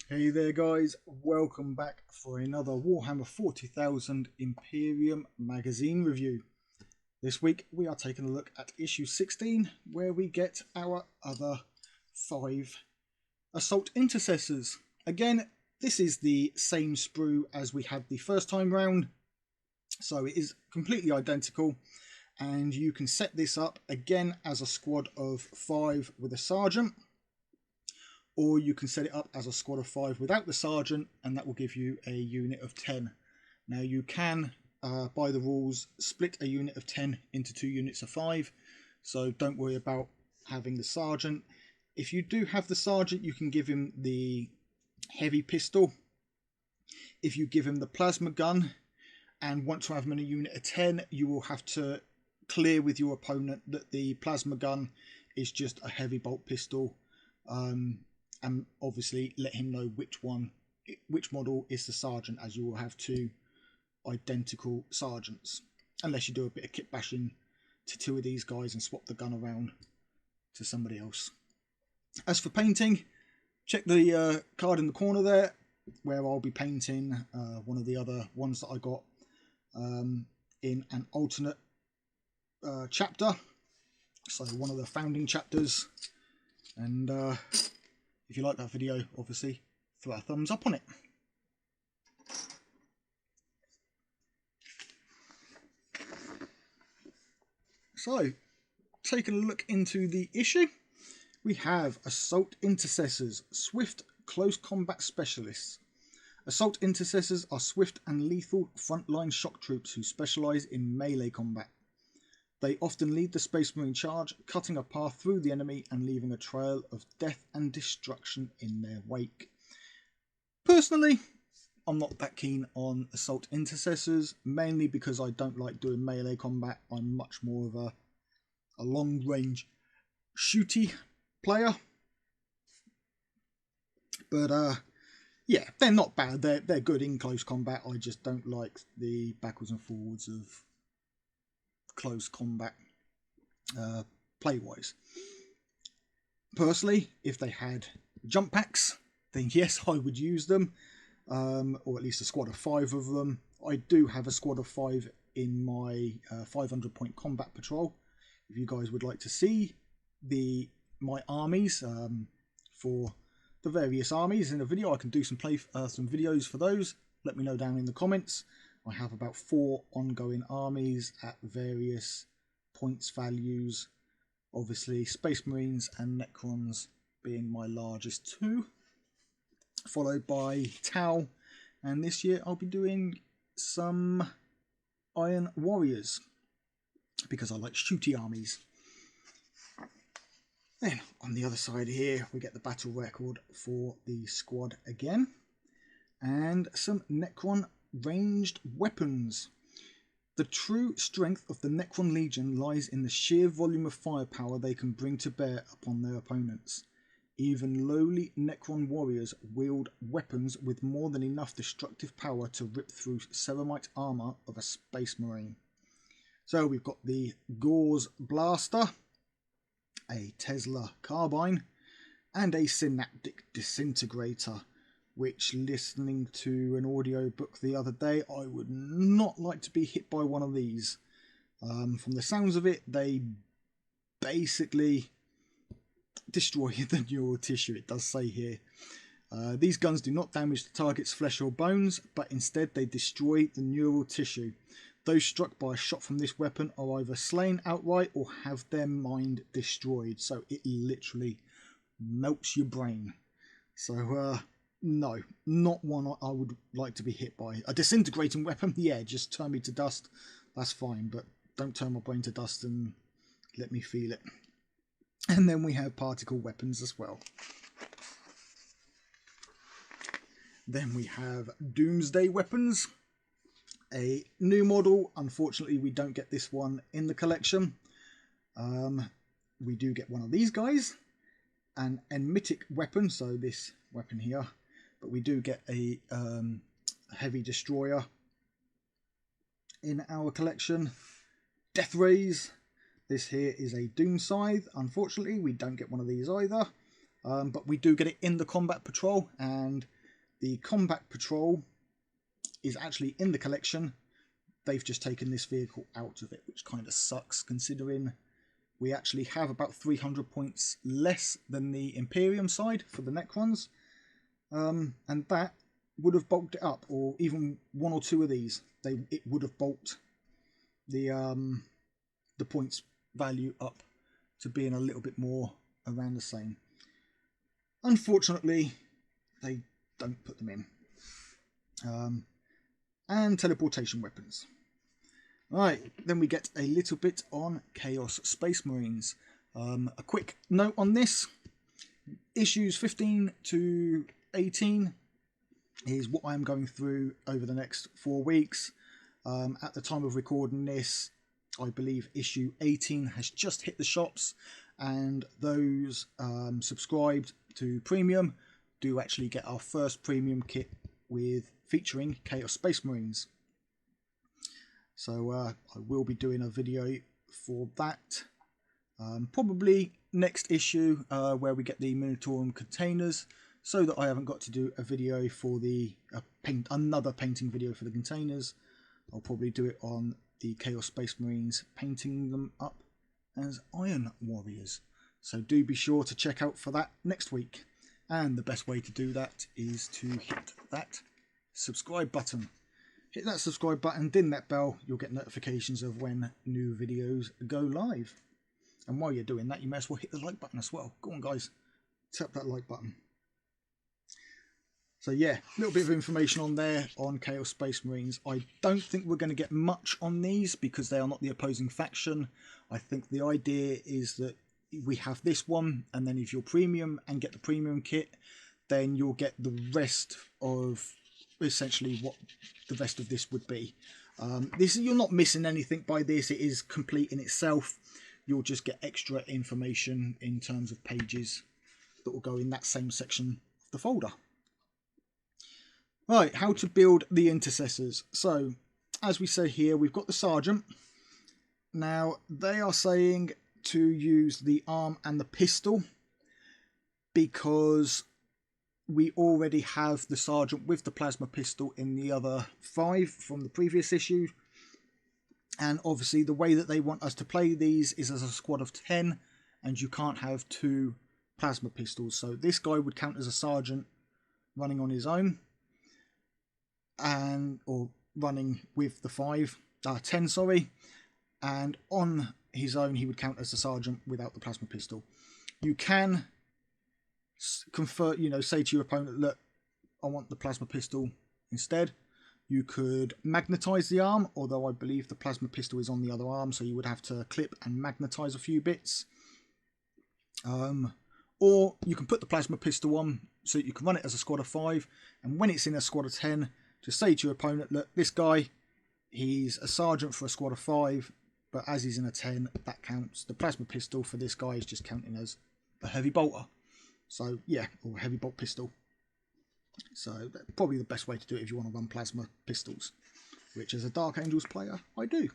Hey there guys, welcome back for another Warhammer 40,000 Imperium magazine review. This week we are taking a look at issue 16 where we get our other 5 Assault Intercessors. Again, this is the same sprue as we had the first time round, so it is completely identical, and you can set this up again as a squad of 5 with a sergeant, or you can set it up as a squad of 5 without the sergeant, and that will give you a unit of 10. Now you can, by the rules, split a unit of 10 into 2 units of 5, so don't worry about having the sergeant. If you do have the sergeant, you can give him the heavy pistol. If you give him the plasma gun and want to have him in a unit of 10, you will have to clear with your opponent that the plasma gun is just a heavy bolt pistol. And obviously let him know which model is the sergeant, as you will have 2 identical sergeants, unless you do a bit of kit bashing to 2 of these guys and swap the gun around to somebody else. As for painting, check the card in the corner there where I'll be painting one of the other ones that I got in an alternate chapter, so one of the founding chapters. And if you like that video, obviously throw a thumbs up on it. So, taking a look into the issue, we have Assault Intercessors, Swift Close Combat Specialists. Assault Intercessors are swift and lethal frontline shock troops who specialise in melee combat. They often lead the Space Marine charge, cutting a path through the enemy and leaving a trail of death and destruction in their wake. Personally, I'm not that keen on Assault Intercessors, mainly because I don't like doing melee combat. I'm much more of a long-range shooty player. But yeah, they're not bad. They're good in close combat. I just don't like the backwards and forwards of close combat play wise. Personally, if they had jump packs, then yes, I would use them, or at least a squad of 5 of them. I do have a squad of 5 in my 500 point combat patrol. If you guys would like to see my armies for the various armies in a video, I can do some videos for those. Let me know down in the comments. I have about 4 ongoing armies at various points values. Obviously Space Marines and Necrons being my largest 2, followed by Tau, and this year I'll be doing some Iron Warriors because I like shooty armies. Then on the other side here we get the battle record for the squad again, and some Necron ranged weapons. The true strength of the Necron Legion lies in the sheer volume of firepower they can bring to bear upon their opponents. Even lowly Necron warriors wield weapons with more than enough destructive power to rip through ceramite armour of a Space Marine. So we've got the Gauze Blaster, a Tesla Carbine, and a Synaptic Disintegrator, which, listening to an audio book the other day, I would not like to be hit by one of these. From the sounds of it, they basically destroy the neural tissue, it does say here. These guns do not damage the target's flesh or bones, but instead they destroy the neural tissue. Those struck by a shot from this weapon are either slain outright or have their mind destroyed. So it literally melts your brain. So no, not one I would like to be hit by. A disintegrating weapon, yeah, just turn me to dust, that's fine, but don't turn my brain to dust and let me feel it. And then we have particle weapons as well. Then we have Doomsday Weapons, a new model. Unfortunately, we don't get this one in the collection. We do get one of these guys, an Enmitic weapon, so this weapon here, but we do get a heavy destroyer in our collection. Death Rays, this here is a Doom Scythe. Unfortunately, we don't get one of these either, but we do get it in the combat patrol, and The Combat Patrol is actually in the collection. They've just taken this vehicle out of it, which kind of sucks considering we actually have about 300 points less than the Imperium side for the Necrons. And that would have bulked it up, or even one or two of these, it would have bulked the points value up to being a little bit more around the same. Unfortunately, they don't put them in. And teleportation weapons. Right, then we get a little bit on Chaos Space Marines. A quick note on this. Issues 15 to 18 is what I'm going through over the next 4 weeks. At the time of recording this, I believe issue 18 has just hit the shops, and those subscribed to Premium do actually get our first Premium kit with featuring Chaos Space Marines. So I will be doing a video for that. Probably next issue where we get the Minotaurium containers, so that I haven't got to do a video for the another painting video for the containers. I'll probably do it on the Chaos Space Marines, painting them up as Iron Warriors. So do be sure to check out for that next week. And the best way to do that is to hit that subscribe button. Hit that subscribe button, ding that bell, you'll get notifications of when new videos go live. And while you're doing that, you may as well hit the like button as well. Go on guys, tap that like button. So yeah, a little bit of information on there on Chaos Space Marines. I don't think we're going to get much on these because they are not the opposing faction. I think the idea is that we have this one, and then if you're Premium and get the Premium kit, then you'll get the rest of essentially what the rest of this would be. You're not missing anything by this. It is complete in itself. You'll just get extra information in terms of pages that will go in that same section of the folder. Right, how to build the Intercessors. So, as we say here, we've got the Sergeant. Now, they are saying to use the arm and the pistol because we already have the Sergeant with the plasma pistol in the other 5 from the previous issue. And obviously the way that they want us to play these is as a squad of 10, and you can't have 2 plasma pistols. So this guy would count as a Sergeant running on his own, or running with the 10, sorry. And on his own he would count as the Sergeant without the plasma pistol. You can say to your opponent, look, I want the plasma pistol instead. You could magnetize the arm, although I believe the plasma pistol is on the other arm, so you would have to clip and magnetize a few bits. Or you can put the plasma pistol on so that you can run it as a squad of 5, and when it's in a squad of 10, just say to your opponent, look, this guy, he's a Sergeant for a squad of 5, but as he's in a 10, that counts. The plasma pistol for this guy is just counting as a heavy bolter. So yeah, or a heavy bolt pistol. So that's probably the best way to do it if you want to run plasma pistols, which as a Dark Angels player, I do.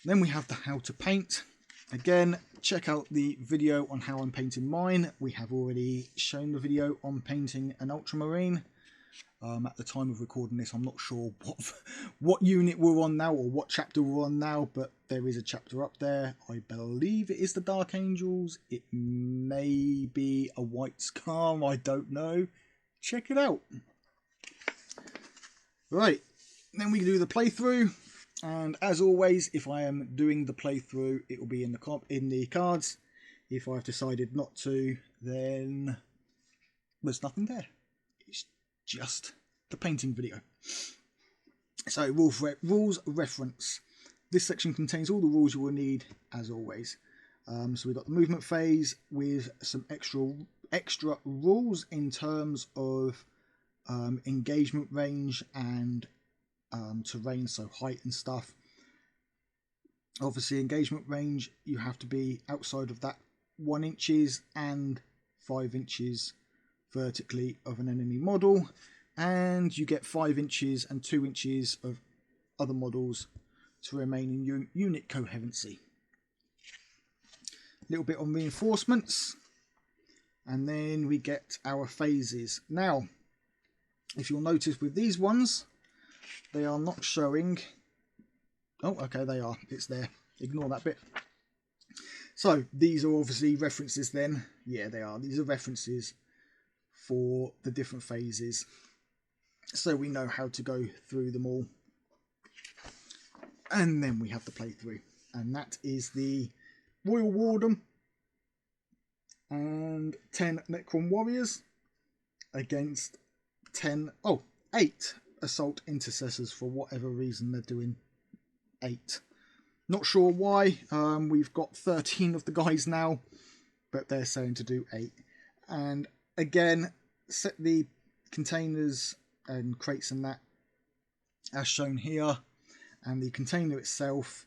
Then we have the how to paint. Again, check out the video on how I'm painting mine. We have already shown the video on painting an Ultramarine. At the time of recording this, I'm not sure what unit we're on now or what chapter we're on now, but there is a chapter up there. I believe it is the Dark Angels. It may be a White Scar, I don't know. Check it out. Right, then we do the playthrough, and as always, if I am doing the playthrough, it will be in the cards. If I've decided not to, then there's nothing there. It's just the painting video. So rules reference. This section contains all the rules you will need as always. So we've got the movement phase with some extra rules in terms of engagement range and terrain, so height and stuff. Obviously engagement range, you have to be outside of that 1 inches and 5 inches vertically of an enemy model, and you get 5 inches and 2 inches of other models to remain in unit coherency. A little bit on reinforcements. And then we get our phases. Now, if you'll notice with these ones, they are not showing. Oh, okay, they are. It's there. Ignore that bit. So these are obviously references then. Yeah, they are. These are references for the different phases. So we know how to go through them all. And then we have the playthrough. And that is the Royal Warden and 10 Necron Warriors against 8 Assault Intercessors. For whatever reason they're doing 8. Not sure why. We've got 13 of the guys now, but they're saying to do 8. And again, set the containers and crates and that as shown here, and the container itself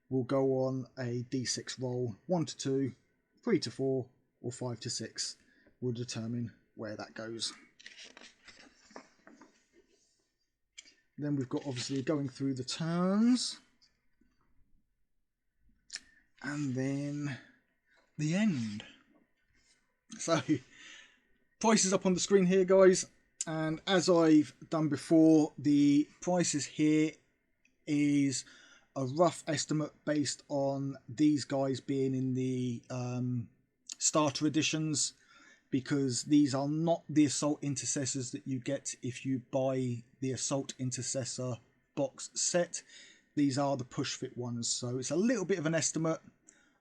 will go on a d6 roll. 1 to 2, 3 to 4, or 5 to 6 will determine where that goes. Then we've got obviously going through the turns, and then the end. So prices up on the screen here, guys, and as I've done before, the prices here is a rough estimate based on these guys being in the starter editions, because these are not the Assault Intercessors that you get if you buy the Assault Intercessor box set. These are the push fit ones, so it's a little bit of an estimate.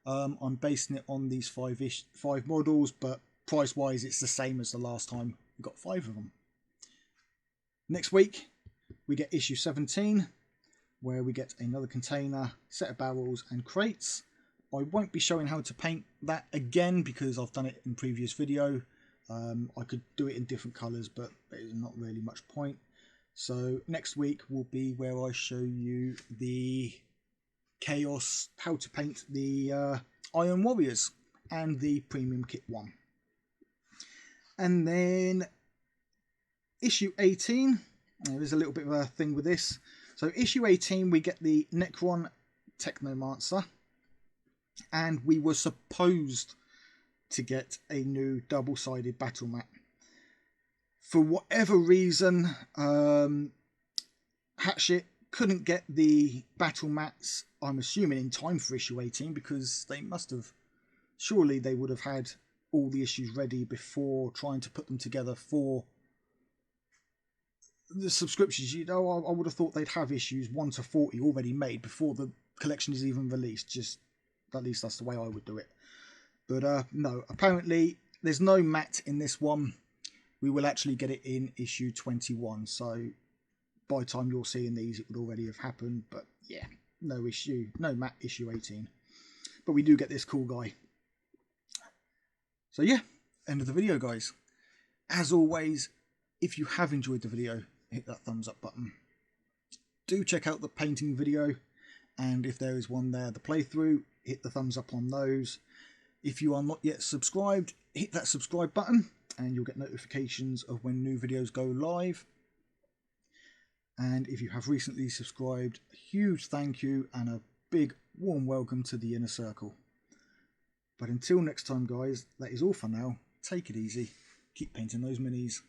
I'm basing it on these 5 models, but price wise it's the same as the last time we got 5 of them. Next week we get issue 17, where we get another container, set of barrels and crates. I won't be showing how to paint that again because I've done it in previous video. I could do it in different colours, but there's not really much point. So next week will be where I show you the Chaos, how to paint the Iron Warriors and the Premium Kit 1. And then issue 18, there's a little bit of a thing with this. So issue 18 we get the Necron Technomancer, and we were supposed to get a new double-sided battle mat. For whatever reason, Hatchet couldn't get the battle mats, I'm assuming in time for issue 18, because they must have, surely they would have had all the issues ready before trying to put them together for the subscriptions. You know, I would have thought they'd have issues 1 to 40 already made before the collection is even released. Just, at least that's the way I would do it. But no, apparently there's no mat in this one. We will actually get it in issue 21. So by the time you're seeing these, it would already have happened. But yeah, no mat issue 18. But we do get this cool guy. So yeah, end of the video, guys. As always, if you have enjoyed the video, hit that thumbs up button. Do check out the painting video, and if there is one there, the playthrough, hit the thumbs up on those. If you are not yet subscribed, hit that subscribe button and you'll get notifications of when new videos go live. And if you have recently subscribed, a huge thank you and a big warm welcome to the inner circle. But until next time, guys, that is all for now. Take it easy. Keep painting those minis.